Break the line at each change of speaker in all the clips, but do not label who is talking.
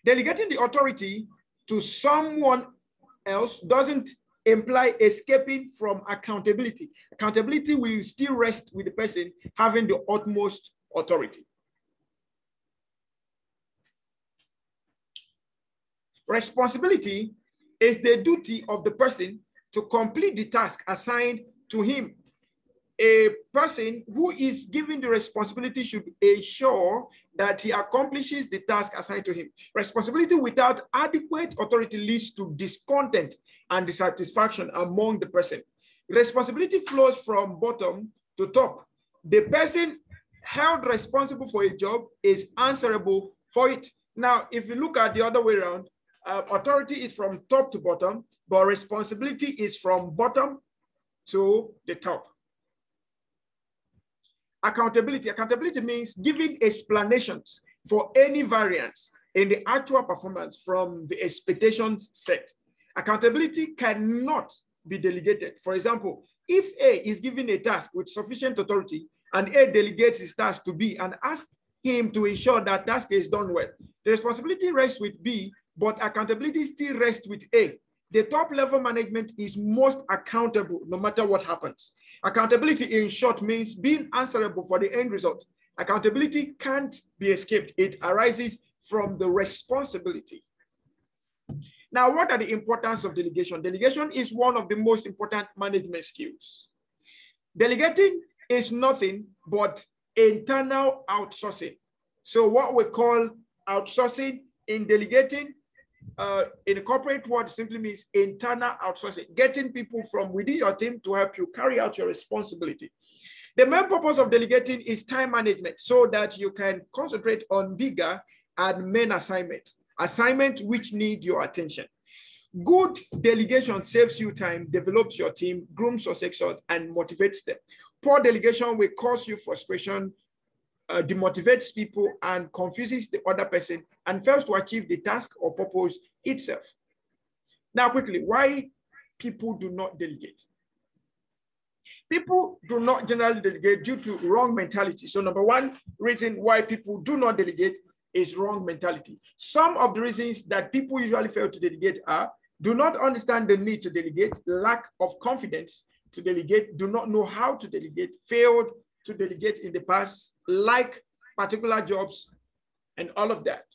Delegating the authority to someone else doesn't imply escaping from accountability. Accountability will still rest with the person having the utmost authority. Responsibility is the duty of the person to complete the task assigned to him. A person who is given the responsibility should ensure that he accomplishes the task assigned to him. Responsibility without adequate authority leads to discontent and dissatisfaction among the person. Responsibility flows from bottom to top. The person held responsible for a job is answerable for it. Now, if you look at the other way around, authority is from top to bottom, but responsibility is from bottom to the top. Accountability. Accountability means giving explanations for any variance in the actual performance from the expectations set. Accountability cannot be delegated. For example, if A is given a task with sufficient authority and A delegates his task to B and asks him to ensure that task is done well, the responsibility rests with B, but accountability still rests with A. The top level management is most accountable no matter what happens. Accountability, in short, means being answerable for the end result. Accountability can't be escaped. It arises from the responsibility. Now, what are the importance of delegation? Delegation is one of the most important management skills. Delegating is nothing but internal outsourcing. So what we call outsourcing in delegating, in a corporate world, simply means internal outsourcing, getting people from within your team to help you carry out your responsibility. The main purpose of delegating is time management so that you can concentrate on bigger and main assignments which need your attention. Good delegation saves you time, develops your team, grooms your successors, and motivates them. Poor delegation will cause you frustration, demotivates people, and confuses the other person and fails to achieve the task or purpose itself. Now, quickly, why people do not delegate? People do not generally delegate due to wrong mentality. So number one reason why people do not delegate is wrong mentality. Some of the reasons that people usually fail to delegate are: do not understand the need to delegate, lack of confidence to delegate, do not know how to delegate, failed to delegate in the past, like particular jobs, and all of that.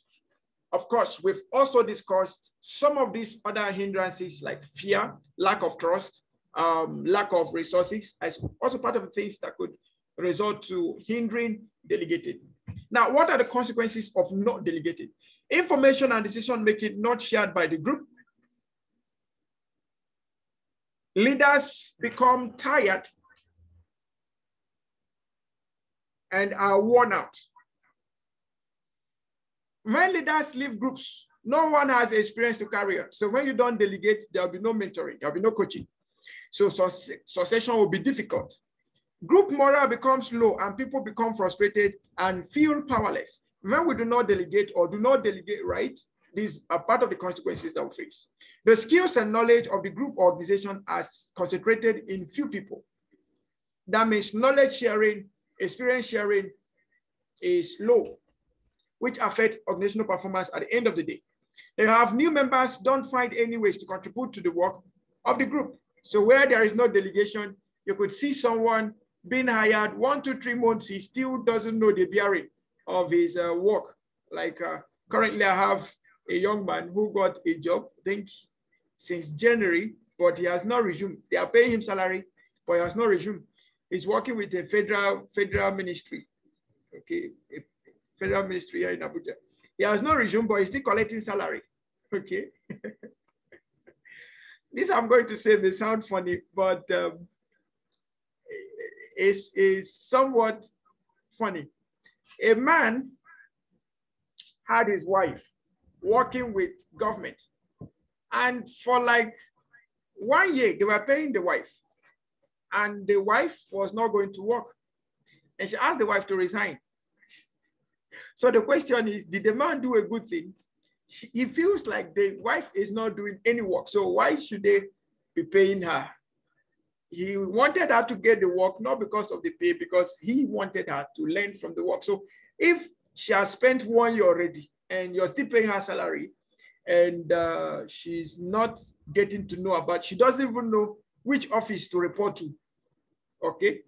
Of course, we've also discussed some of these other hindrances like fear, lack of trust, lack of resources, as also part of the things that could result to hindering delegating. Now, what are the consequences of not delegating? Information and decision-making not shared by the group. Leaders become tired and are worn out. When leaders leave groups, no one has experience to carry on. So when you don't delegate, there'll be no mentoring, there'll be no coaching. So succession will be difficult. Group morale becomes low and people become frustrated and feel powerless. When we do not delegate or do not delegate right, these are part of the consequences that we face. The skills and knowledge of the group organization are concentrated in few people. That means knowledge sharing, experience sharing is low, which affects organizational performance at the end of the day. They have new members don't find any ways to contribute to the work of the group. So where there is no delegation, you could see someone being hired 1 to 3 months, he still doesn't know the bearing of his work. Like currently I have a young man who got a job, I think since January, but he has not resumed. They are paying him salary, but he has not resumed. He's working with a federal ministry, okay, a federal ministry here in Abuja. He has not resumed, but he's still collecting salary, okay. This I'm going to say may sound funny, but is somewhat funny. A man had his wife working with government, and for like 1 year, they were paying the wife, and the wife was not going to work. And she asked the wife to resign. So the question is, did the man do a good thing? He feels like the wife is not doing any work. So why should they be paying her? He wanted her to get the work, not because of the pay, because he wanted her to learn from the work. So if she has spent 1 year already and you're still paying her salary, and she's not getting to know about, she doesn't even know which office to report to, okay?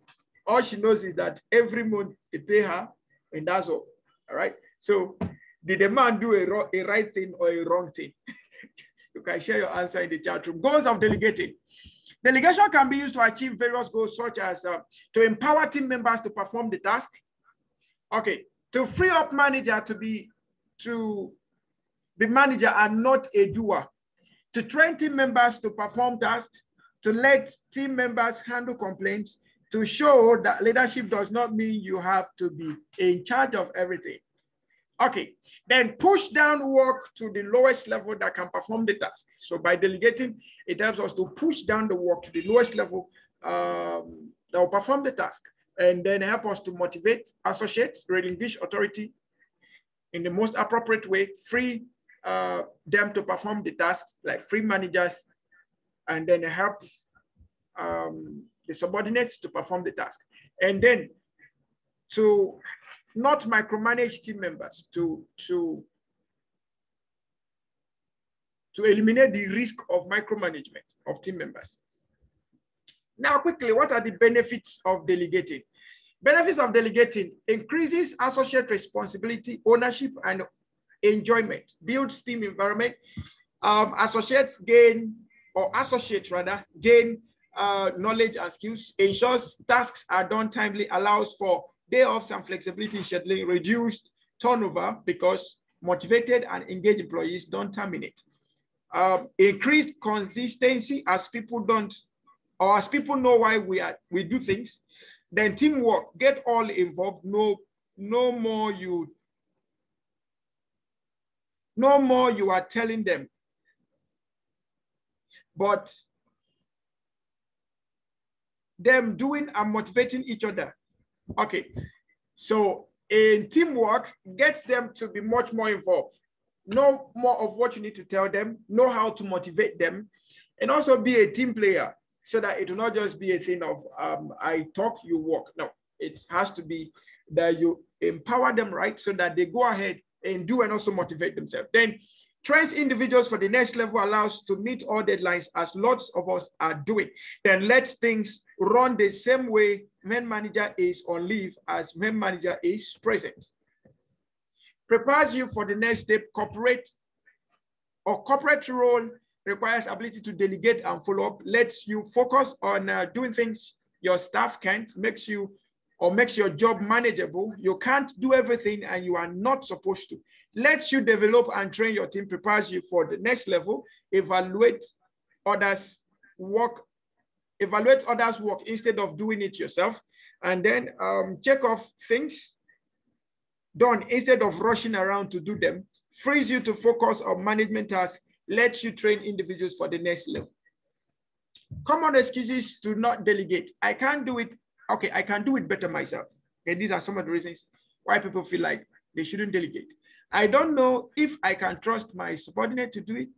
All she knows is that every month they pay her, and that's all right? So did the man do a right thing or a wrong thing? You can share your answer in the chat room. Goals of delegating. Delegation can be used to achieve various goals, such as to empower team members to perform the task. Okay, to free up manager to be manager and not a doer. To train team members to perform tasks. To let team members handle complaints. To show that leadership does not mean you have to be in charge of everything. Okay, then push down work to the lowest level that can perform the task. So by delegating, it helps us to push down the work to the lowest level that will perform the task, and then help us to motivate associates, relinquish authority in the most appropriate way, free them to perform the tasks, like free managers, and then help the subordinates to perform the task. And then to not micromanage team members, to eliminate the risk of micromanagement of team members. Now, quickly, what are the benefits of delegating? Benefits of delegating: increases associate responsibility, ownership, and enjoyment, builds team environment. Associates gain knowledge and skills, ensures tasks are done timely, allows for day offs and flexibility in scheduling, reduced turnover because motivated and engaged employees don't terminate. Increased consistency, as people know why we do things. Then teamwork, get all involved. No more you are telling them, but them doing and motivating each other. Okay, so in teamwork, get them to be much more involved. Know more of what you need to tell them, know how to motivate them, and also be a team player, so that it will not just be a thing of I talk, you walk. No, it has to be that you empower them, right? So that they go ahead and do and also motivate themselves. Then trains individuals for the next level, allows to meet all deadlines as lots of us are doing. Then lets things run the same way when manager is on leave as when manager is present. Prepares you for the next step. Corporate role requires ability to delegate and follow up, lets you focus on doing things your staff can't, makes your job manageable. You can't do everything and you are not supposed to. Lets you develop and train your team, prepares you for the next level, evaluate others' work instead of doing it yourself, and then check off things done instead of rushing around to do them, frees you to focus on management tasks, lets you train individuals for the next level. Common excuses to not delegate. I can't do it. Okay, I can do it better myself. Okay, these are some of the reasons why people feel like they shouldn't delegate. I don't know if I can trust my subordinate to do it.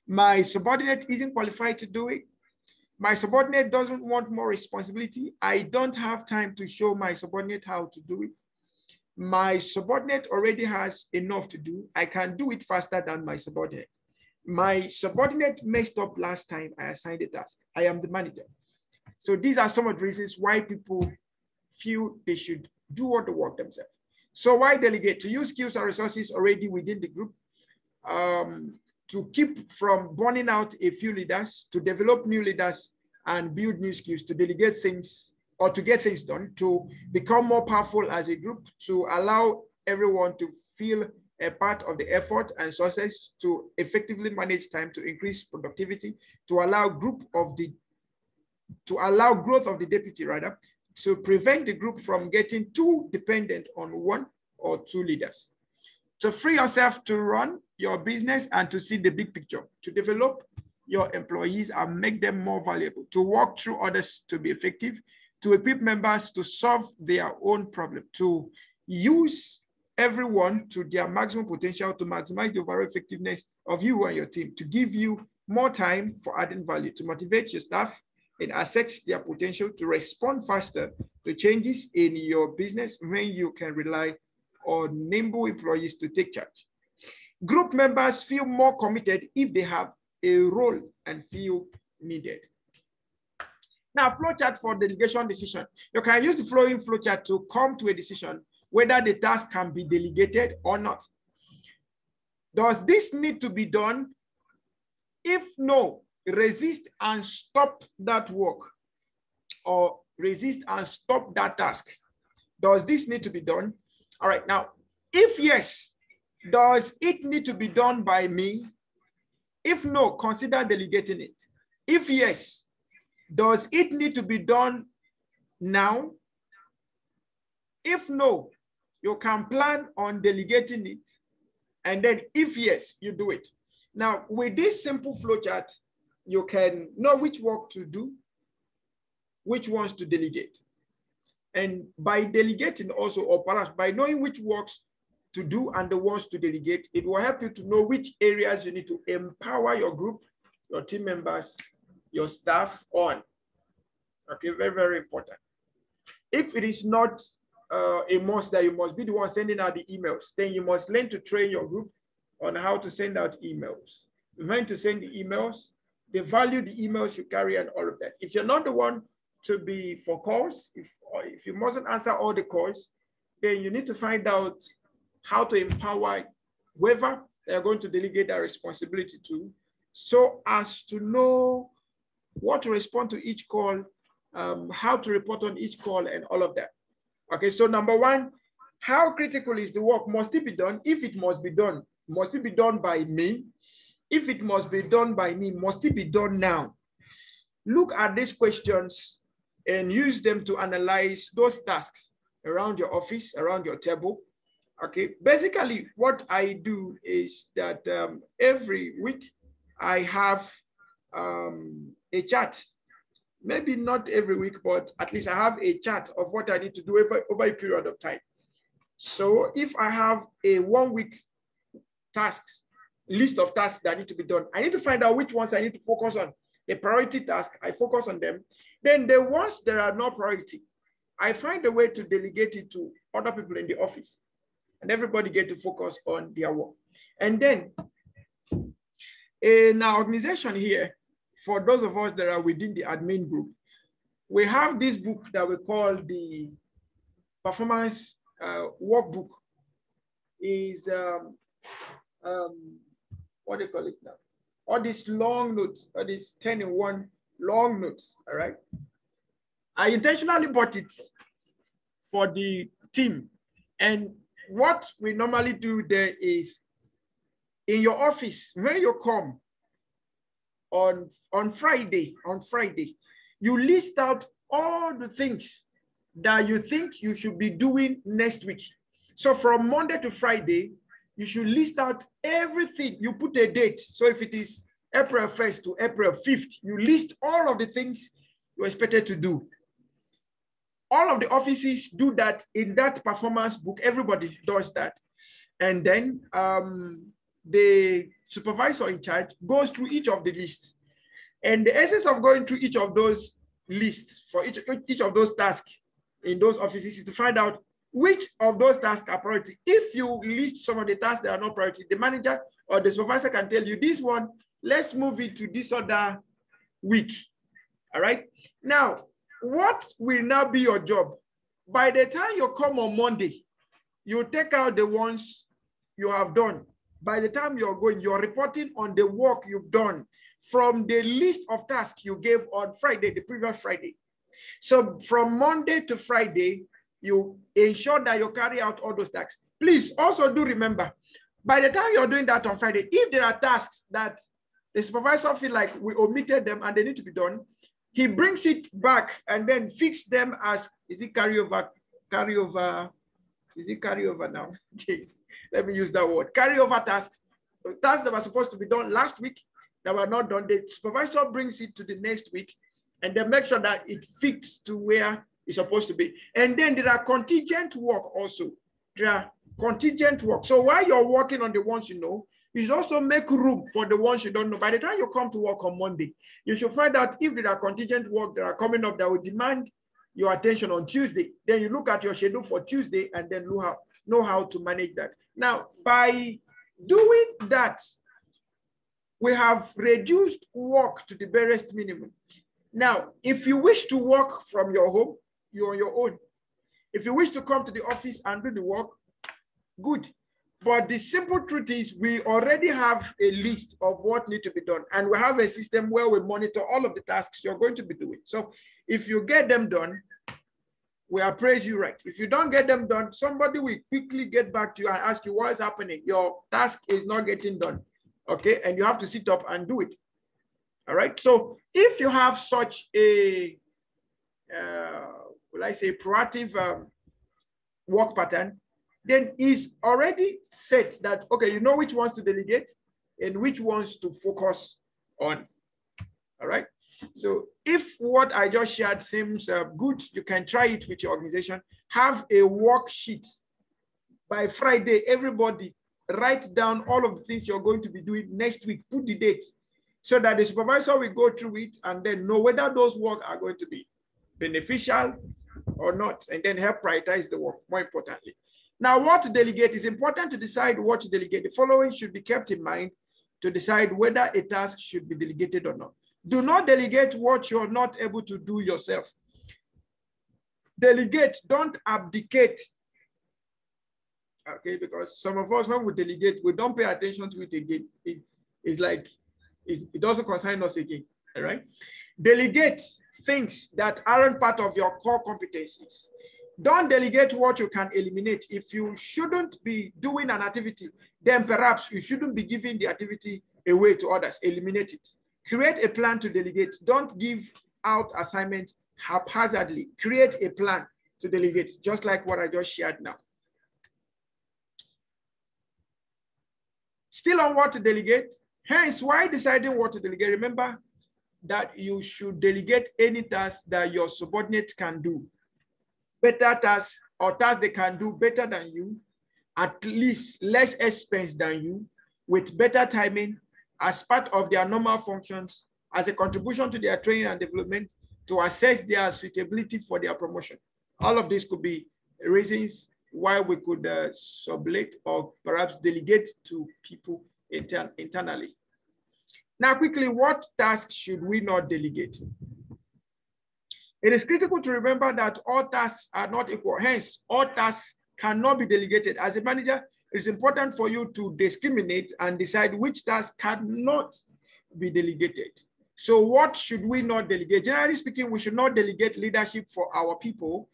My subordinate isn't qualified to do it. My subordinate doesn't want more responsibility. I don't have time to show my subordinate how to do it. My subordinate already has enough to do. I can do it faster than my subordinate. My subordinate messed up last time I assigned a task. I am the manager. So these are some of the reasons why people feel they should do all the work themselves. So why delegate? To use skills and resources already within the group, to keep from burning out a few leaders, to develop new leaders and build new skills, to delegate things or to get things done, to become more powerful as a group, to allow everyone to feel a part of the effort and success, to effectively manage time, to increase productivity, to allow growth of the deputy rather, to prevent the group from getting too dependent on one or two leaders, to free yourself to run your business and to see the big picture, to develop your employees and make them more valuable, to walk through others to be effective, to equip members to solve their own problem, to use everyone to their maximum potential, to maximize the overall effectiveness of you and your team, to give you more time for adding value, to motivate your staff and assess their potential, to respond faster to changes in your business when you can rely on nimble employees to take charge. Group members feel more committed if they have a role and feel needed. Now, flowchart for delegation decision. You can use the following flowchart to come to a decision whether the task can be delegated or not. Does this need to be done? If no, resist and stop that work, or resist and stop that task. Does this need to be done? All right, now, if yes, does it need to be done by me? If no, consider delegating it. If yes, does it need to be done now? If no, you can plan on delegating it. And then if yes, you do it. Now, with this simple flowchart, you can know which work to do, which ones to delegate. And by delegating also, or perhaps by knowing which works to do and the ones to delegate, it will help you to know which areas you need to empower your group, your team members, your staff on. Okay, very, very important. If it is not a must that you must be the one sending out the emails, then you must learn to train your group on how to send out emails. When to send the emails, they value the emails you carry and all of that. If you're not the one to be for calls, if you mustn't answer all the calls, then you need to find out how to empower whoever they're going to delegate that responsibility to, so as to know what to respond to each call, how to report on each call and all of that. Okay, so number one, how critical is the work? Must it be done? If it must be done, must it be done by me? If it must be done by me, must it be done now? Look at these questions and use them to analyze those tasks around your office, around your table. Okay, basically what I do is that every week I have a chart. Maybe not every week, but at least I have a chart of what I need to do over a period of time. So if I have a 1 week tasks, list of tasks that need to be done, I need to find out which ones I need to focus on. The priority task, I focus on them. Then the ones that are not priority, I find a way to delegate it to other people in the office, and everybody get to focus on their work. And then in our organization here, for those of us that are within the admin group, we have this book that we call the performance workbook. Is what do you call it now? All these long notes, all these 10-in-1 long notes, all right? I intentionally bought it for the team. And what we normally do there is, in your office, when you come on Friday, you list out all the things that you think you should be doing next week. So from Monday to Friday, you should list out everything. You put a date. So if it is April 1st to April 5th, you list all of the things you're expected to do. All of the offices do that in that performance book. Everybody does that. And then the supervisor in charge goes through each of the lists. And the essence of going through each of those lists for each of those tasks in those offices is to find out which of those tasks are priority. If you list some of the tasks that are not priority, the manager or the supervisor can tell you, this one, let's move it to this other week. All right. Now, what will now be your job? By the time you come on Monday, you take out the ones you have done. By the time you're going, you're reporting on the work you've done from the list of tasks you gave on Friday, the previous Friday. So from Monday to Friday, you ensure that you carry out all those tasks. Please also do remember, by the time you're doing that on Friday, if there are tasks that the supervisor feel like we omitted them and they need to be done, he brings it back and then fix them as, is it carryover? Is it carryover now? Okay, let me use that word. Carryover tasks, tasks that were supposed to be done last week that were not done. The supervisor brings it to the next week and then make sure that it fits to where it's supposed to be. And then there are contingent work also. There are contingent work. So while you're working on the ones you know, you should also make room for the ones you don't know. By the time you come to work on Monday, you should find out if there are contingent work that are coming up that will demand your attention on Tuesday. Then you look at your schedule for Tuesday and then know how to manage that. Now, by Doing that, we have reduced work to the barest minimum. Now, if you wish to work from your home, you're on your own. If you wish to come to the office and do the work, good. But the simple truth is we already have a list of what needs to be done. And we have a system where we monitor all of the tasks you're going to be doing. So if you get them done, we appraise you right. If you don't get them done, somebody will quickly get back to you and ask you what is happening. Your task is not getting done, okay? And you have to sit up and do it, all right? So if you have such a, will I say, proactive work pattern, then it's already set that, okay, you know which ones to delegate and which ones to focus on, all right? So if what I just shared seems good, you can try it with your organization. Have a worksheet. By Friday, everybody write down all of the things you're going to be doing next week, put the date, so that the supervisor will go through it and then know whether those work are going to be beneficial or not, and then help prioritize the work, more importantly. Now, what to delegate is important to decide what to delegate. The following should be kept in mind to decide whether a task should be delegated or not. Do not delegate what you're not able to do yourself. Delegate, don't abdicate. Okay, because some of us, when we delegate, we don't pay attention to it again. It's like, it doesn't concern us again, all right? Delegate things that aren't part of your core competencies. Don't delegate what you can eliminate. If you shouldn't be doing an activity, then perhaps you shouldn't be giving the activity away to others. Eliminate it. Create a plan to delegate. Don't give out assignments haphazardly. Create a plan to delegate, just like what I just shared now. Still on what to delegate. Hence, why deciding what to delegate? Remember that you should delegate any task that your subordinates can do. Better tasks or tasks they can do better than you, at least less expense than you, with better timing, as part of their normal functions, as a contribution to their training and development, to assess their suitability for their promotion. All of this could be reasons why we could sublet or perhaps delegate to people internally. Now, quickly, what tasks should we not delegate? It is critical to remember that all tasks are not equal. Hence, all tasks cannot be delegated. As a manager, it is important for you to discriminate and decide which tasks cannot be delegated. So what should we not delegate? Generally speaking, we should not delegate leadership for our people.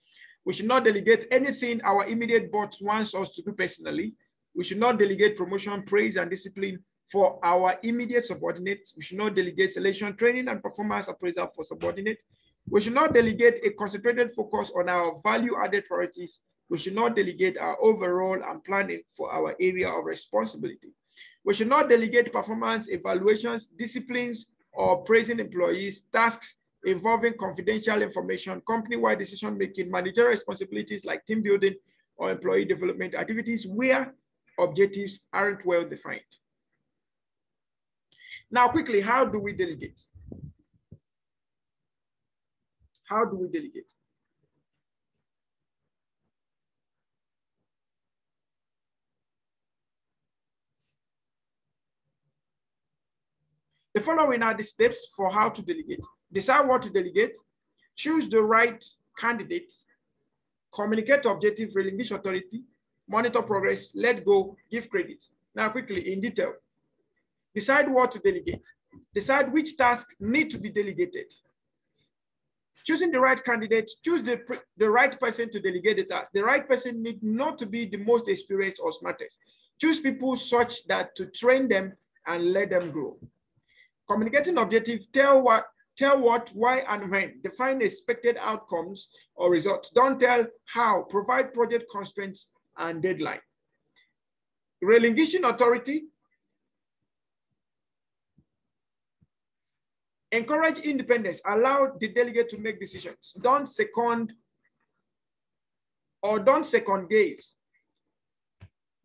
We should not delegate anything our immediate boss wants us to do personally. We should not delegate promotion, praise, and discipline for our immediate subordinates. We should not delegate selection, training, and performance appraisal for subordinates. We should not delegate a concentrated focus on our value-added priorities. We should not delegate our overall and planning for our area of responsibility. We should not delegate performance evaluations, disciplines, or praising employees, tasks involving confidential information, company-wide decision-making, managerial responsibilities like team building or employee development activities where objectives aren't well defined. Now, quickly, how do we delegate? How do we delegate? The following are the steps for how to delegate. Decide what to delegate, choose the right candidate, communicate objective, relinquish authority, monitor progress, let go, give credit. Now, quickly, in detail, decide what to delegate. Decide which tasks need to be delegated. Choosing the right candidate, choose the right person to delegate the task. The right person need not to be the most experienced or smartest. Choose people such that to train them and let them grow. Communicating objective, tell what, why, and when. Define expected outcomes or results. Don't tell how. Provide project constraints and deadline. Relinquishing authority. Encourage independence. Allow the delegate to make decisions. Don't second gaze.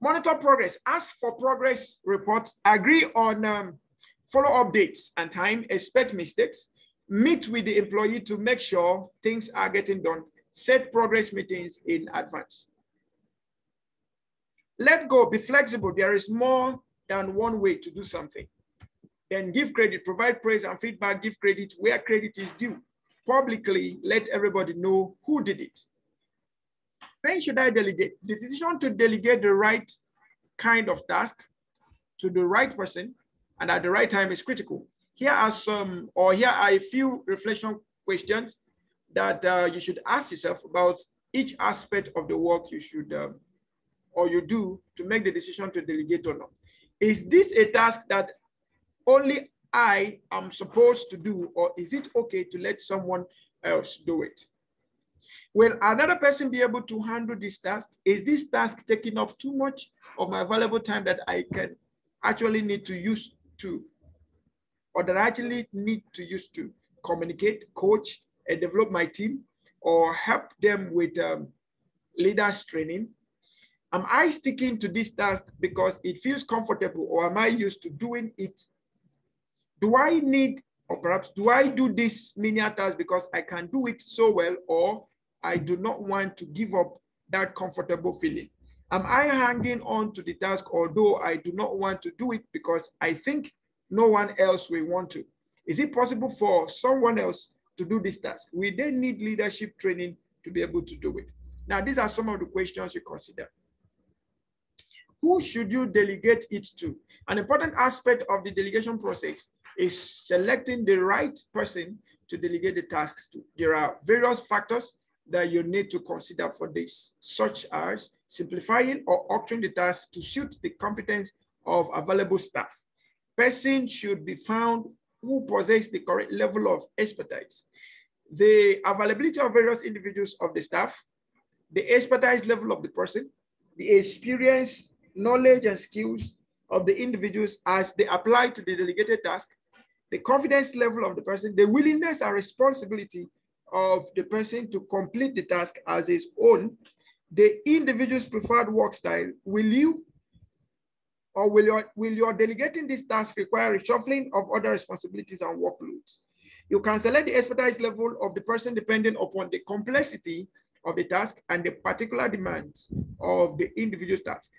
Monitor progress. Ask for progress reports. Agree on follow-up dates and time. Expect mistakes. Meet with the employee to make sure things are getting done. Set progress meetings in advance. Let go. Be flexible. There is more than one way to do something. Then give credit, provide praise and feedback, give credit where credit is due. Publicly, let everybody know who did it. When should I delegate? The decision to delegate the right kind of task to the right person and at the right time is critical. Here are a few reflection questions that you should ask yourself about each aspect of the work you should or you do to make the decision to delegate or not. Is this a task that only I am supposed to do, or is it okay to let someone else do it? Will another person be able to handle this task? Is this task taking up too much of my valuable time that I can actually need to use to, or that I actually need to use to communicate, coach, and develop my team, or help them with leaders training? Am I sticking to this task because it feels comfortable, or am I used to doing it? Do I need, or perhaps do I do this menial task because I can do it so well, or I do not want to give up that comfortable feeling? Am I hanging on to the task, although I do not want to do it because I think no one else will want to? Is it possible for someone else to do this task? We then need leadership training to be able to do it. Now, these are some of the questions you consider. Who should you delegate it to? An important aspect of the delegation process is selecting the right person to delegate the tasks to. There are various factors that you need to consider for this, such as simplifying or altering the task to suit the competence of available staff. Person should be found who possess the correct level of expertise, the availability of various individuals of the staff, the expertise level of the person, the experience, knowledge, and skills of the individuals as they apply to the delegated task, the confidence level of the person, the willingness and responsibility of the person to complete the task as his own, the individual's preferred work style. Will your delegating this task require reshuffling of other responsibilities and workloads? You can select the expertise level of the person depending upon the complexity of the task and the particular demands of the individual task.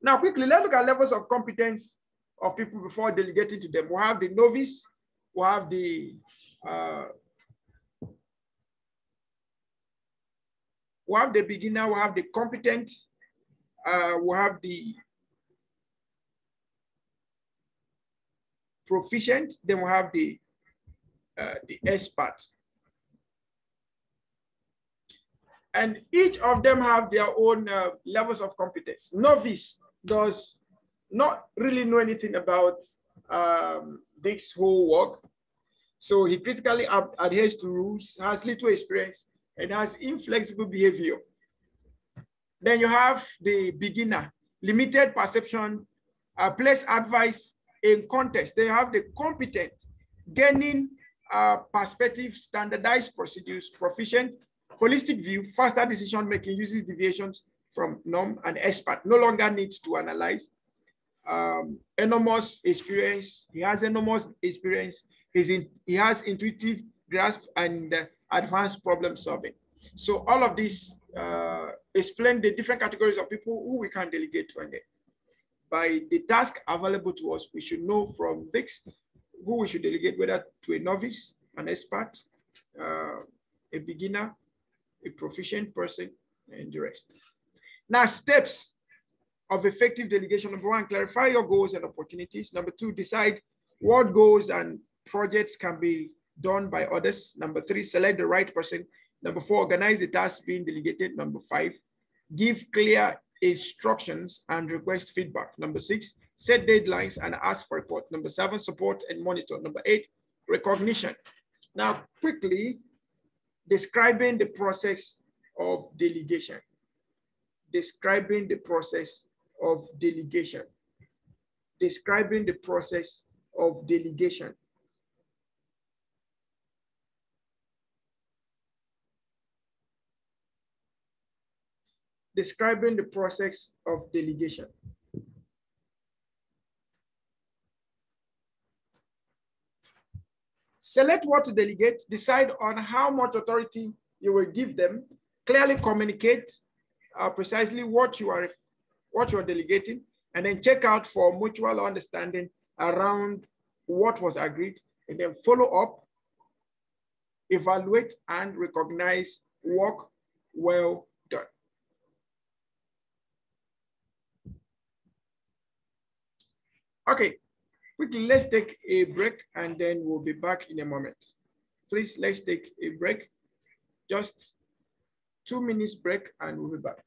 Now, quickly, let's look at levels of competence of people before delegating to them. We have the novice, we have the beginner, we have the competent, we have the proficient, then we have the expert. And each of them have their own levels of competence. Novice does not really know anything about this whole work. So he critically adheres to rules, has little experience, and has inflexible behavior. Then you have the beginner, limited perception, place advice in context. They have the competent, gaining perspective, standardized procedures, proficient, holistic view, faster decision-making, uses deviations from norm, and expert, no longer needs to analyze. Enormous experience, he has enormous experience, he has intuitive grasp and advanced problem solving. So all of this explain the different categories of people who we can delegate to. And by the task available to us, we should know from this who we should delegate, whether to a novice, an expert, a beginner, a proficient person, and the rest. Now, steps of effective delegation. Number one, clarify your goals and opportunities. Number two, decide what goals and projects can be done by others. Number three, select the right person. Number four, organize the tasks being delegated. Number five, give clear instructions and request feedback. Number six, set deadlines and ask for report. Number seven, support and monitor. Number eight, recognition. Now, quickly, describing the process of delegation. Describing the process of delegation. Describing the process of delegation. Describing the process of delegation. Select what to delegate, decide on how much authority you will give them, clearly communicate precisely what you're delegating, and then check out for mutual understanding around what was agreed, and then follow up, evaluate, and recognize work well done. Okay, quickly, let's take a break and then we'll be back in a moment. Please, let's take a break. Just 2 minutes break and we'll be back.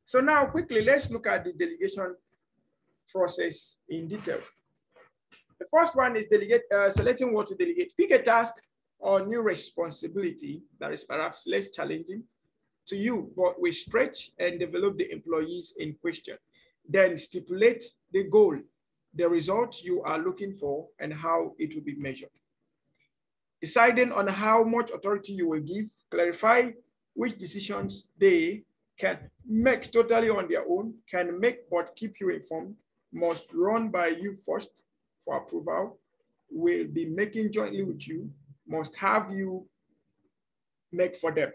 So now quickly, let's look at the delegation process in detail. The first one is selecting what to delegate. Pick a task or new responsibility that is perhaps less challenging to you, but will stretch and develop the employees in question. Then stipulate the goal, the result you are looking for, and how it will be measured. Deciding on how much authority you will give, clarify which decisions they can make totally on their own, can make but keep you informed, must run by you first for approval, will be making jointly with you, must have you make for them.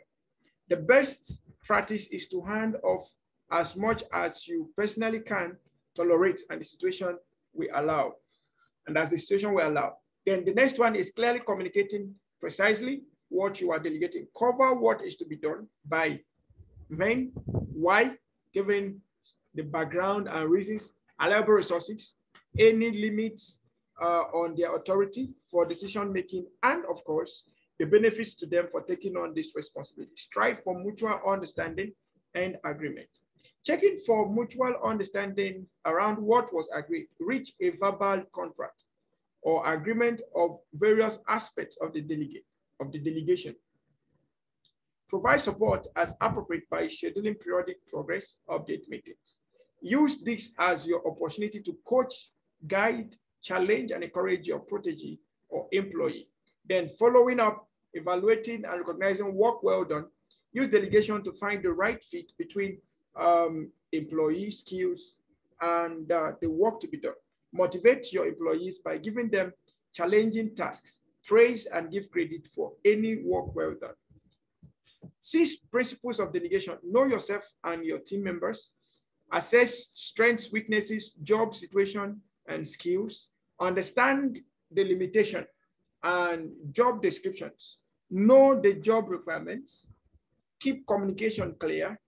The best practice is to hand off as much as you personally can tolerate and the situation will allow. And as the situation will allow. Then the next one is clearly communicating precisely what you are delegating. Cover what is to be done by when, why, given the background and reasons, allowable resources, any limits on their authority for decision-making, and of course, the benefits to them for taking on this responsibility. Strive for mutual understanding and agreement. Checking for mutual understanding around what was agreed. Reach a verbal contract or agreement of various aspects of the delegation. Provide support as appropriate by scheduling periodic progress update meetings. Use this as your opportunity to coach, guide, challenge, and encourage your protege or employee. Then following up, evaluating and recognizing work well done. Use delegation to find the right fit between employee skills and the work to be done. Motivate your employees by giving them challenging tasks. Praise and give credit for any work well done. 6 principles of delegation. Know yourself and your team members. Assess strengths, weaknesses, job situation, and skills. Understand the limitation and job descriptions. Know the job requirements. Keep communication clear.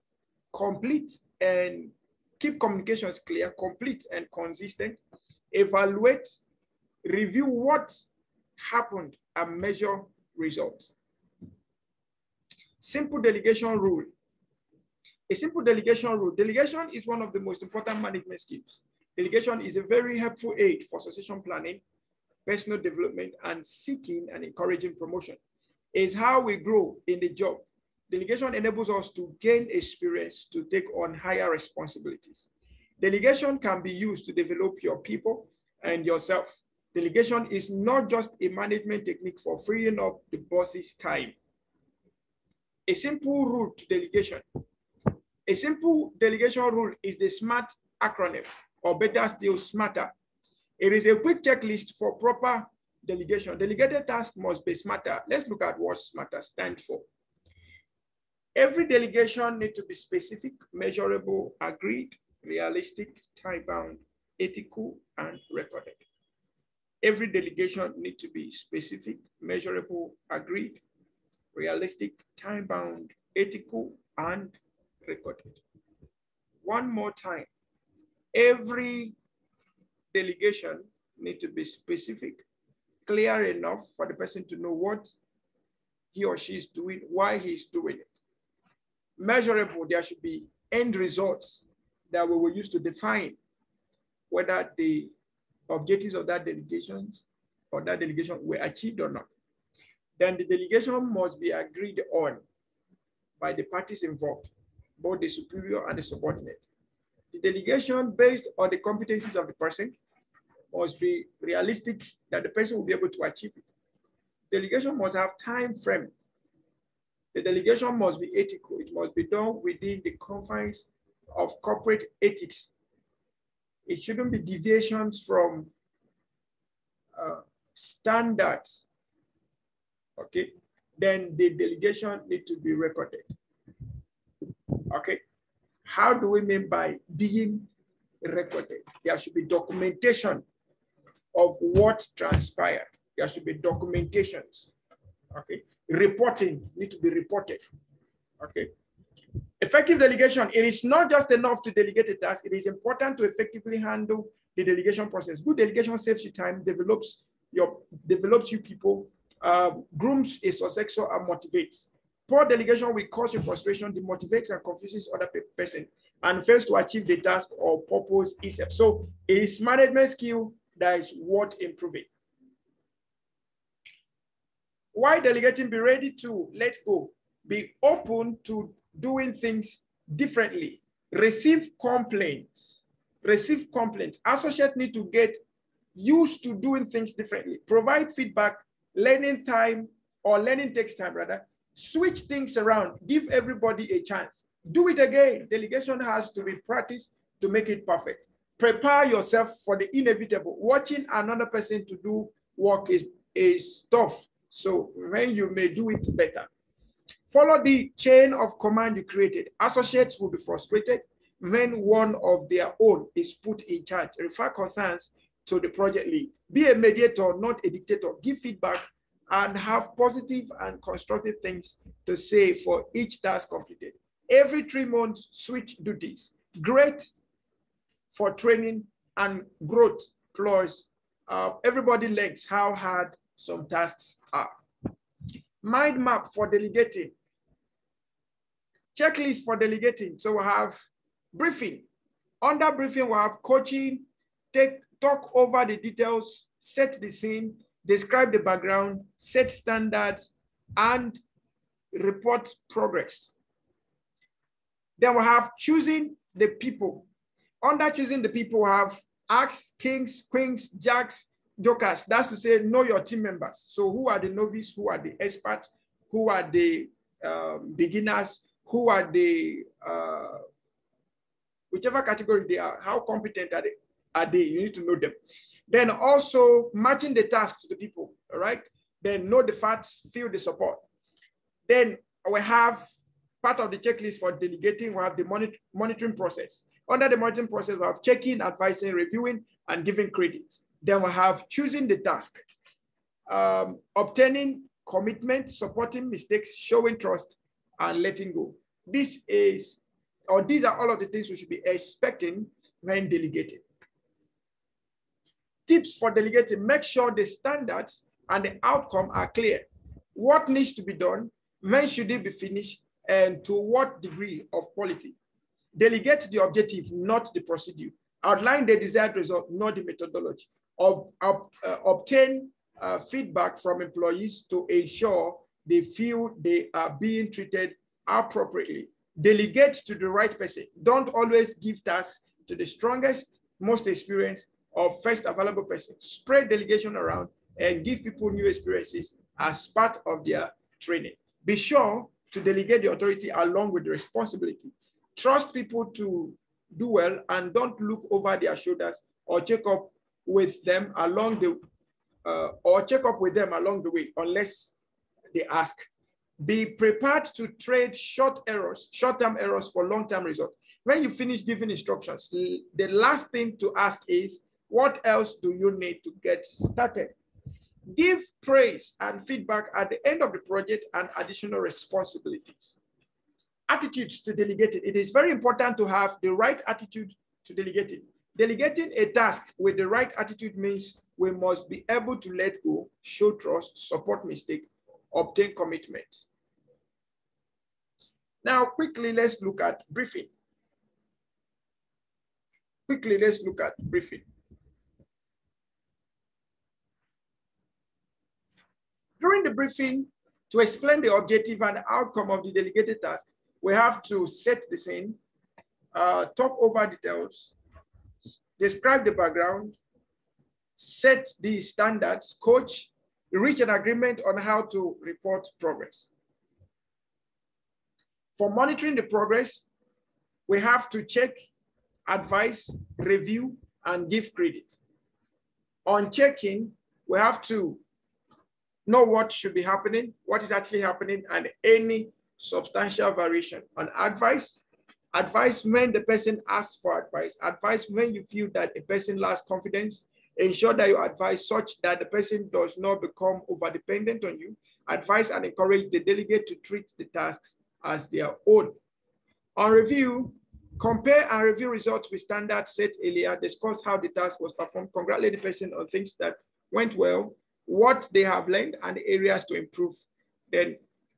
Keep communications clear, complete, and consistent. Evaluate, review what happened, and measure results. Simple delegation rule. A simple delegation rule. Delegation is one of the most important management skills. Delegation is a very helpful aid for succession planning, personal development, and seeking and encouraging promotion. It is how we grow in the job. Delegation enables us to gain experience to take on higher responsibilities. Delegation can be used to develop your people and yourself. Delegation is not just a management technique for freeing up the boss's time. A simple rule to delegation. A simple delegation rule is the SMART acronym, or better still, SMARTer. It is a quick checklist for proper delegation. Delegated tasks must be smarter. Let's look at what SMARTer stands for. Every delegation needs to be specific, measurable, agreed, realistic, time-bound, ethical, and recorded. Every delegation needs to be specific, measurable, agreed, realistic, time-bound, ethical, and recorded. One more time. Every delegation needs to be specific, clear enough for the person to know what he or she is doing, why he's doing it. Measurable, there should be end results that we will use to define whether the objectives of that delegation were achieved or not. Then the delegation must be agreed on by the parties involved, both the superior and the subordinate. The delegation based on the competencies of the person must be realistic that the person will be able to achieve it. Delegation must have time frame. The delegation must be ethical. It must be done within the confines of corporate ethics. It shouldn't be deviations from standards. Okay. then the delegation need to be recorded. Okay. How do we mean by being recorded? There should be documentation of what transpired. There should be documentations. Okay. Reporting need to be reported. Okay. Effective delegation, it is not just enough to delegate a task. It is important to effectively handle the delegation process. Good delegation saves you time, develops you people, grooms a successor, and motivates. Poor delegation will cause you frustration, demotivates and confuses other person, and fails to achieve the task or purpose itself. So it is management skill that is worth improving. Why delegating? Be ready to let go. Be open to doing things differently. Receive complaints. Receive complaints. Associates need to get used to doing things differently. Provide feedback. Learning takes time rather. Switch things around. Give everybody a chance. Do it again. Delegation has to be practiced to make it perfect. Prepare yourself for the inevitable. Watching another person to do work is tough. So when you may do it better. Follow the chain of command you created. Associates will be frustrated when one of their own is put in charge. Refer concerns to the project lead. Be a mediator, not a dictator. Give feedback and have positive and constructive things to say for each task completed. Every 3 months, switch duties. Great for training and growth. Plus, everybody learns how hard some tasks are. Mind map for delegating. Checklist for delegating. So we have briefing. Under briefing, we have coaching, talk over the details, set the scene, describe the background, set standards, and report progress. Then we have choosing the people. Under choosing the people, we have asks, kings, queens, jacks, jokers. That's to say, know your team members. So who are the novice, who are the experts, who are the beginners, who are the, whichever category they are, how competent are they? You need to know them. Then also matching the task to the people, all right? Then know the facts, feel the support. Then we have part of the checklist for delegating, we have the monitoring process. Under the monitoring process, we have checking, advising, reviewing, and giving credit. Then we have choosing the task, obtaining commitment, supporting mistakes, showing trust, and letting go. These are all of the things we should be expecting when delegating. Tips for delegating: make sure the standards and the outcome are clear. What needs to be done, when should it be finished, and to what degree of quality. Delegate the objective, not the procedure. Outline the desired result, not the methodology. Obtain feedback from employees to ensure they feel they are being treated appropriately. Delegate to the right person. Don't always give tasks to the strongest, most experienced, or first available person. Spread delegation around and give people new experiences as part of their training. Be sure to delegate the authority along with the responsibility. Trust people to do well and don't look over their shoulders or check up with them along the way unless they ask. Be prepared to trade short-term errors for long-term results. When you finish giving instructions, the last thing to ask is, what else do you need to get started? Give praise and feedback at the end of the project and additional responsibilities. Attitudes to delegating. It is very important to have the right attitude to delegating. Delegating a task with the right attitude means we must be able to let go, show trust, support mistake, obtain commitment. Now, quickly, let's look at briefing. During the briefing, to explain the objective and outcome of the delegated task, we have to set the scene, talk over details, describe the background, set the standards, coach, reach an agreement on how to report progress. For monitoring the progress, we have to check, advise, review, and give credit. On checking, we have to know what should be happening, what is actually happening, and any substantial variation on advice. Advice when the person asks for advice. Advice when you feel that a person lacks confidence. Ensure that you advise such that the person does not become over-dependent on you. Advise and encourage the delegate to treat the tasks as their own. On review, compare and review results with standards set earlier. Discuss how the task was performed. Congratulate the person on things that went well, what they have learned, and areas to improve. Then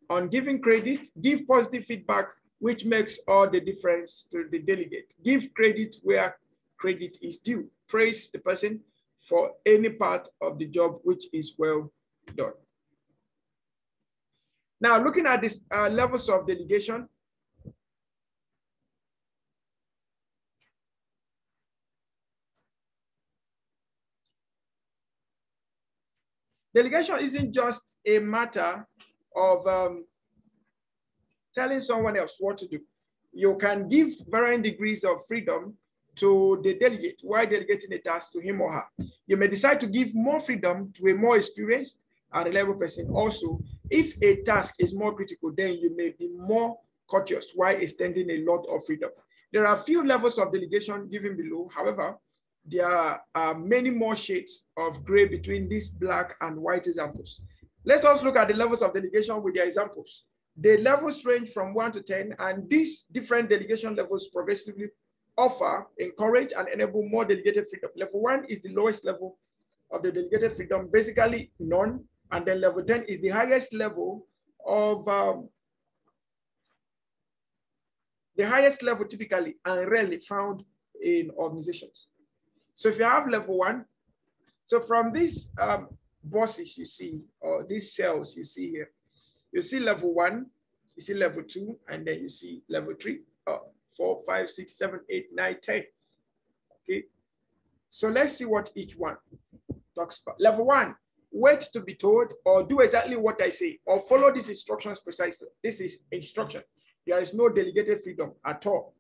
on giving credit, give positive feedback, which makes all the difference to the delegate. Give credit where credit is due. Praise the person for any part of the job which is well done. Now, looking at these levels of delegation, delegation isn't just a matter of telling someone else what to do. You can give varying degrees of freedom to the delegate while delegating a task to him or her. You may decide to give more freedom to a more experienced and reliable person. Also, if a task is more critical, then you may be more courteous while extending a lot of freedom. There are a few levels of delegation given below. However, there are many more shades of gray between these black and white examples. Let us look at the levels of delegation with their examples. The levels range from 1 to 10, and these different delegation levels progressively offer, encourage, and enable more delegated freedom. Level 1 is the lowest level of the delegated freedom, basically none. And then level 10 is the highest level of typically and rarely found in organizations. So if you have level 1, so from these boxes you see, or these cells you see here, you see level 1, you see level 2, and then you see level 3, 4, 5, 6, 7, 8, 9, 10. Okay. So let's see what each one talks about. Level 1, wait to be told, or do exactly what I say, or follow these instructions precisely. This is instruction. There is no delegated freedom at all.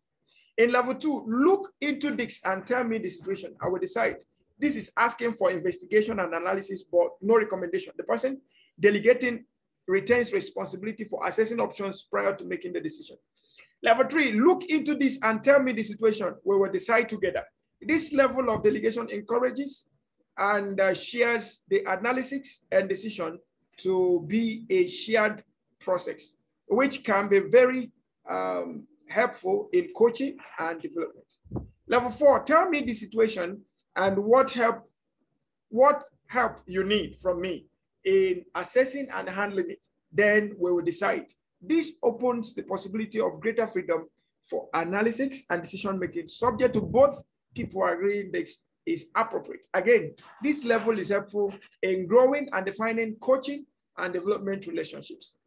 In level 2, look into this and tell me the situation. I will decide. This is asking for investigation and analysis, but no recommendation. The person delegating retains responsibility for assessing options prior to making the decision. Level 3, look into this and tell me the situation. We will decide together. This level of delegation encourages and shares the analysis and decision to be a shared process, which can be very helpful in coaching and development. Level 4, tell me the situation and what help you need from me in assessing and handling it. Then we will decide. This opens the possibility of greater freedom for analysis and decision making, subject to both people agreeing this is appropriate. Again, this level is helpful in growing and defining coaching and development relationships.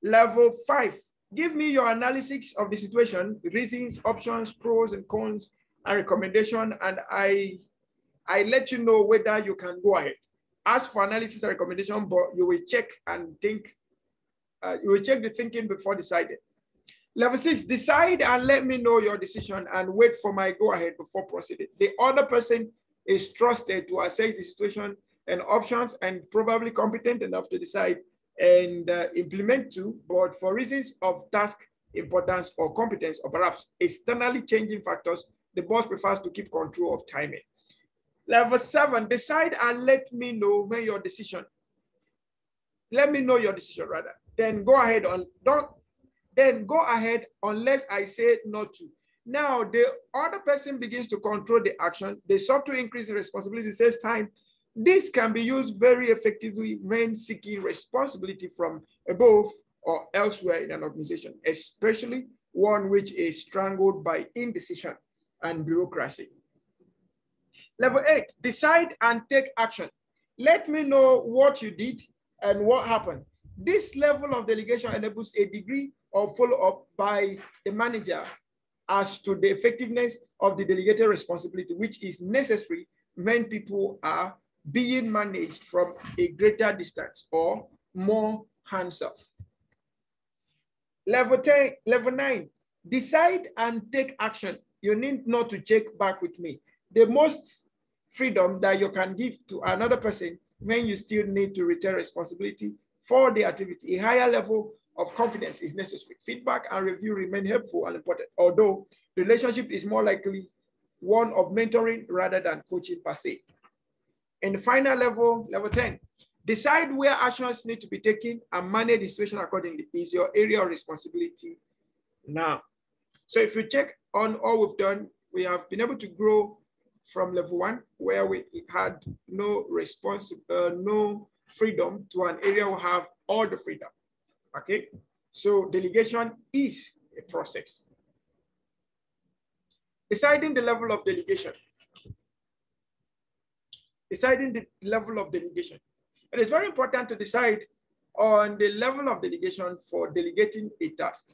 Level 5, give me your analysis of the situation, reasons, options, pros and cons, and recommendation, and I let you know whether you can go ahead. Ask for analysis and recommendation, but you will check and think. You will check the thinking before deciding. Level 6, decide and let me know your decision and wait for my go ahead before proceeding. The other person is trusted to assess the situation and options and probably competent enough to decide and implement too, but for reasons of task importance or competence, or perhaps externally changing factors, the boss prefers to keep control of timing. Level 7, decide and let me know when your decision. Let me know your decision rather. Then go ahead unless I say not to. Now the other person begins to control the action. The subtle increase in responsibility saves time. This can be used very effectively when seeking responsibility from above or elsewhere in an organization, especially one which is strangled by indecision and bureaucracy. Level 8, decide and take action. Let me know what you did and what happened. This level of delegation enables a degree of follow-up by the manager as to the effectiveness of the delegated responsibility, which is necessary when people are being managed from a greater distance or more hands-off. Level 9, decide and take action. You need not to check back with me. The most freedom that you can give to another person when you still need to retain responsibility for the activity, a higher level of confidence is necessary. Feedback and review remain helpful and important, although the relationship is more likely one of mentoring rather than coaching per se. In the final level, level 10, decide where actions need to be taken and manage the situation accordingly is your area of responsibility now. So if you check on all we've done, we have been able to grow from level 1, where we had no freedom, to an area we have all the freedom. Okay, so delegation is a process. Deciding the level of delegation. Deciding the level of delegation. It is very important to decide on the level of delegation for delegating a task.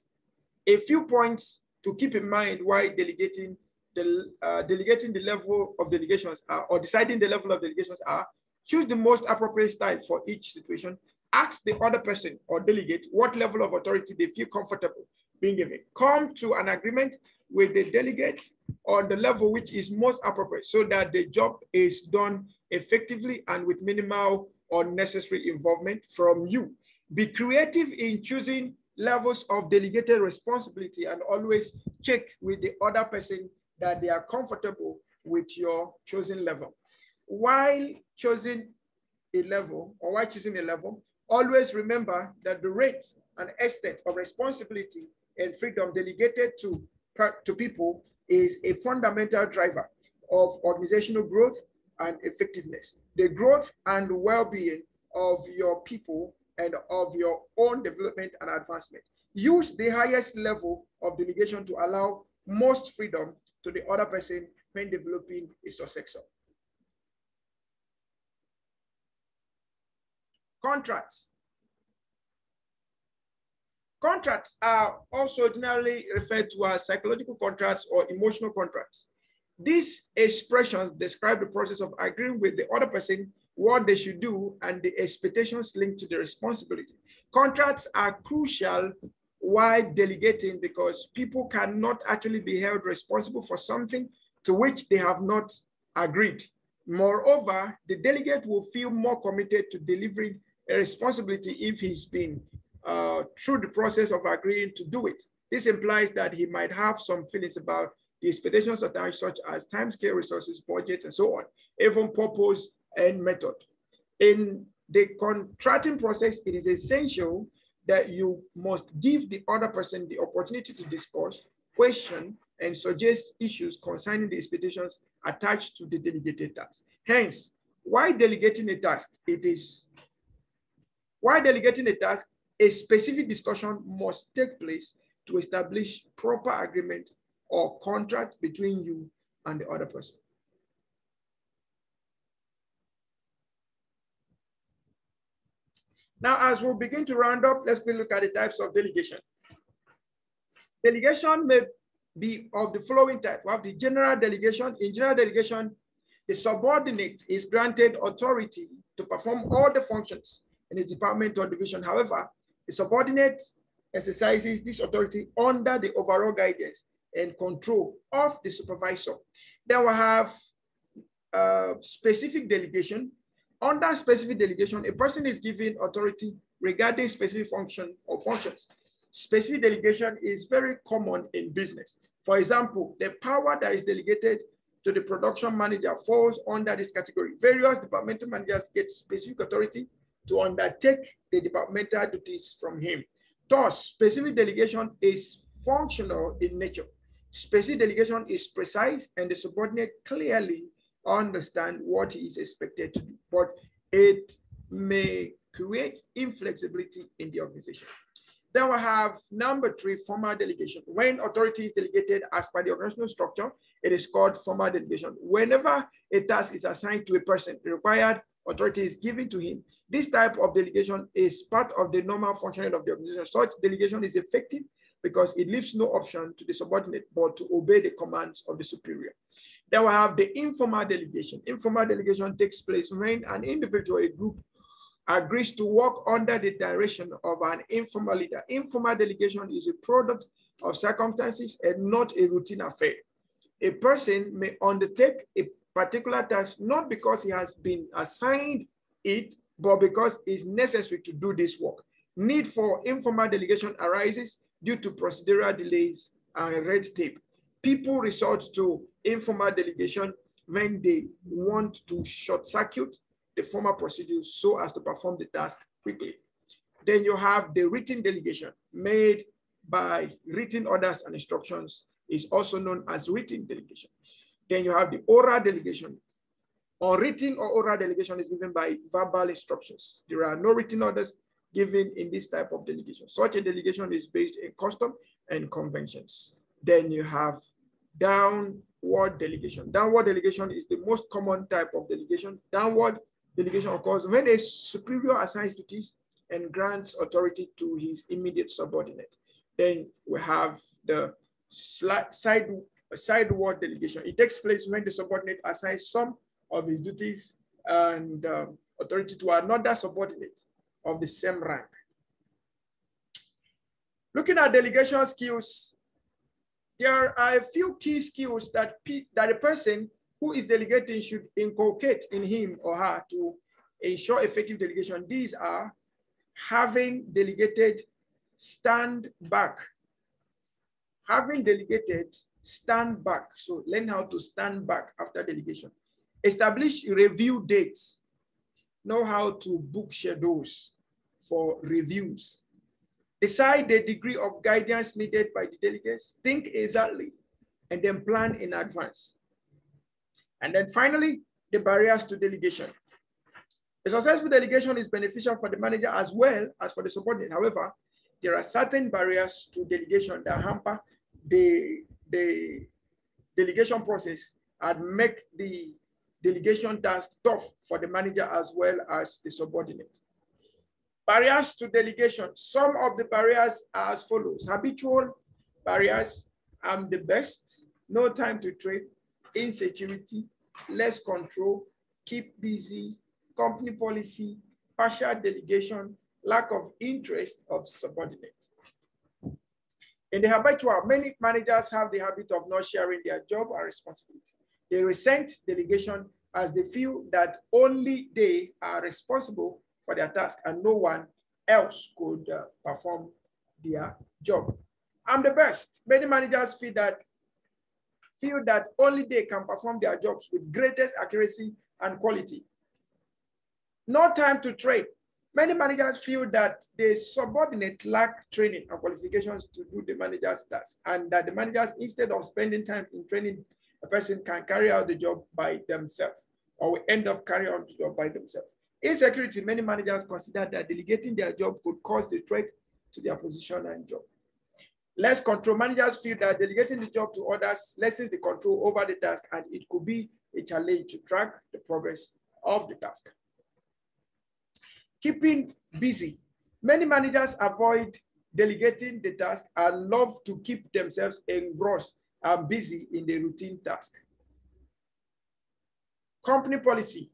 A few points to keep in mind while delegating the level of delegations are, or deciding the level of delegations are: choose the most appropriate style for each situation. Ask the other person or delegate what level of authority they feel comfortable being given. Come to an agreement with the delegate on the level which is most appropriate so that the job is done effectively and with minimal or necessary involvement from you. Be creative in choosing levels of delegated responsibility and always check with the other person that they are comfortable with your chosen level. While choosing a level, always remember that the rate and extent of responsibility and freedom delegated to people is a fundamental driver of organizational growth and effectiveness. The growth and well-being of your people and of your own development and advancement. Use the highest level of delegation to allow most freedom to the other person when developing a successor. Contracts. Contracts are also generally referred to as psychological contracts or emotional contracts. These expressions describe the process of agreeing with the other person what they should do and the expectations linked to the responsibility. Contracts are crucial while delegating because people cannot actually be held responsible for something to which they have not agreed. Moreover, the delegate will feel more committed to delivering a responsibility if he's been through the process of agreeing to do it. This implies that he might have some feelings about the expectations attached, such as timescale, resources, budget, and so on, even purpose and method. In the contracting process, it is essential that you must give the other person the opportunity to discuss, question, and suggest issues concerning the expectations attached to the delegated task. Hence, while delegating a task, a specific discussion must take place to establish proper agreement or contract between you and the other person. Now, as we begin to round up, let's look at the types of delegation. Delegation may be of the following type. We have the general delegation. In general delegation, the subordinate is granted authority to perform all the functions in the department or division. However, the subordinate exercises this authority under the overall guidance and control of the supervisor. Then we have specific delegation. Under specific delegation, a person is given authority regarding specific function or functions. Specific delegation is very common in business. For example, the power that is delegated to the production manager falls under this category. Various departmental managers get specific authority to undertake the departmental duties from him. Thus, specific delegation is functional in nature. Specific delegation is precise and the subordinate clearly understand what he is expected to do, but it may create inflexibility in the organization. Then we have number 3, formal delegation. When authority is delegated as per the organizational structure, it is called formal delegation. Whenever a task is assigned to a person, the required authority is given to him. This type of delegation is part of the normal functioning of the organization. Such delegation is effective because it leaves no option to the subordinate but to obey the commands of the superior. Then we have the informal delegation. Informal delegation takes place when an individual or a group agrees to work under the direction of an informal leader. Informal delegation is a product of circumstances and not a routine affair. A person may undertake a particular task not because he has been assigned it, but because it's necessary to do this work. Need for informal delegation arises due to procedural delays and red tape. People resort to informal delegation when they want to short-circuit the formal procedures so as to perform the task quickly. Then you have the written delegation made by written orders and instructions, is also known as written delegation. Then you have the oral delegation. Unwritten or oral delegation is given by verbal instructions. There are no written orders given in this type of delegation. Such a delegation is based in custom and conventions. Then you have downward delegation. Downward delegation is the most common type of delegation. Downward delegation occurs when a superior assigns duties and grants authority to his immediate subordinate. Then we have the sideward delegation. It takes place when the subordinate assigns some of his duties and authority to another subordinate of the same rank. Looking at delegation skills, there are a few key skills that a person who is delegating should inculcate in him or her to ensure effective delegation. These are having delegated, stand back. Having delegated, stand back. So learn how to stand back after delegation. Establish review dates. Know how to book schedules for reviews. Decide the degree of guidance needed by the delegates. Think exactly and then plan in advance. And then finally, the barriers to delegation. A successful delegation is beneficial for the manager as well as for the subordinate. However, there are certain barriers to delegation that hamper the delegation process and make the delegation task tough for the manager as well as the subordinate. Barriers to delegation. Some of the barriers are as follows. Habitual barriers: I'm the best, no time to trade, insecurity, less control, keep busy, company policy, partial delegation, lack of interest of subordinates. In the habitual, many managers have the habit of not sharing their job and responsibility. They resent delegation as they feel that only they are responsible for their task and no one else could perform their job. I'm the best. Many managers feel that only they can perform their jobs with greatest accuracy and quality. No time to train. Many managers feel that the subordinate lack training and qualifications to do the manager's task, and that the managers, instead of spending time in training a person, can carry out the job by themselves, or will end up carrying out the job by themselves. Insecurity. Many managers consider that delegating their job could cause the threat to their position and job. Less control. Managers feel that delegating the job to others lessens the control over the task, and it could be a challenge to track the progress of the task. Keeping busy. Many managers avoid delegating the task and love to keep themselves engrossed and busy in the routine task. Company policy.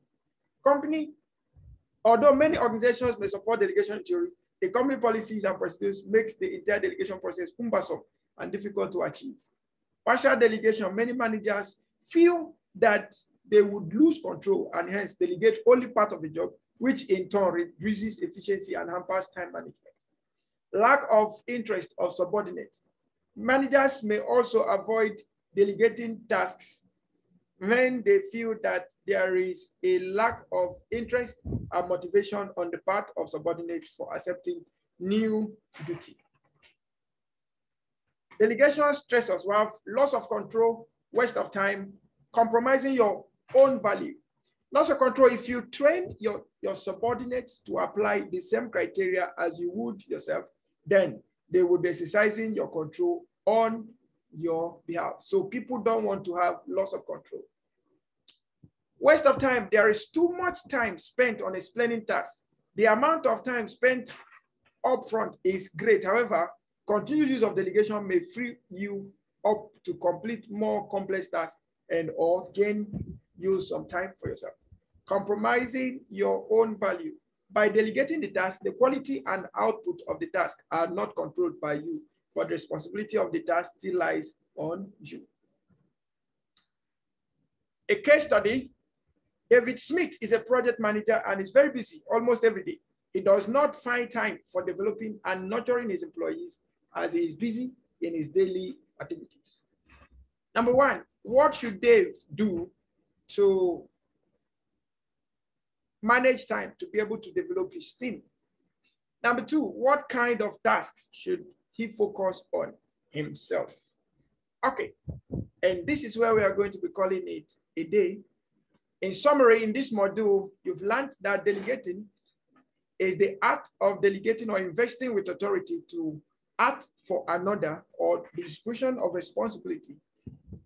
Although many organizations may support delegation theory, the company policies and procedures makes the entire delegation process cumbersome and difficult to achieve. Partial delegation. Many managers feel that they would lose control and hence delegate only part of the job, which in turn reduces efficiency and hampers time management. Lack of interest of subordinates. Managers may also avoid delegating tasks when they feel that there is a lack of interest and motivation on the part of subordinates for accepting new duty. Delegation stressors. We have loss of control, waste of time, compromising your own value. Loss of control. If you train your subordinates to apply the same criteria as you would yourself, then they will be exercising your control on your behalf. So people don't want to have loss of control. Waste of time. There is too much time spent on explaining tasks. The amount of time spent upfront is great. However, continued use of delegation may free you up to complete more complex tasks and or gain you some time for yourself. Compromising your own value. By delegating the task, the quality and output of the task are not controlled by you, but the responsibility of the task still lies on you. A case study. David Smith is a project manager and is very busy almost every day. He does not find time for developing and nurturing his employees as he is busy in his daily activities. Number one, what should Dave do to manage time to be able to develop his team? Number two, what kind of tasks should he focus on himself? Okay, and this is where we are going to be calling it a day. In summary, in this module, you've learned that delegating is the art of delegating or investing with authority to act for another, or the distribution of responsibility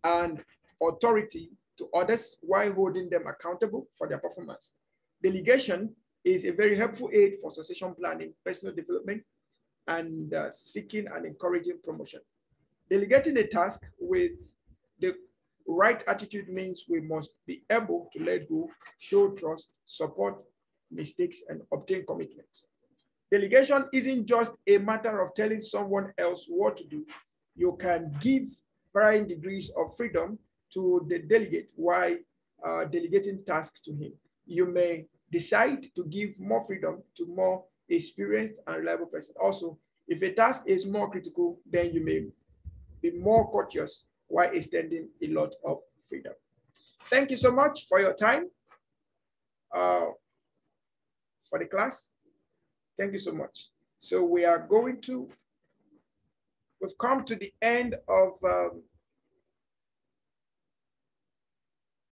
and authority to others while holding them accountable for their performance. Delegation is a very helpful aid for succession planning, personal development, and seeking and encouraging promotion. Delegating a task with the right attitude means we must be able to let go, show trust, support mistakes, and obtain commitment. Delegation isn't just a matter of telling someone else what to do. You can give varying degrees of freedom to the delegate while delegating tasks to him. You may decide to give more freedom to more experienced and reliable person. Also, if a task is more critical, then you may be more courteous while extending a lot of freedom. Thank you so much for your time for the class. Thank you so much. So we are going to, we've come to the end of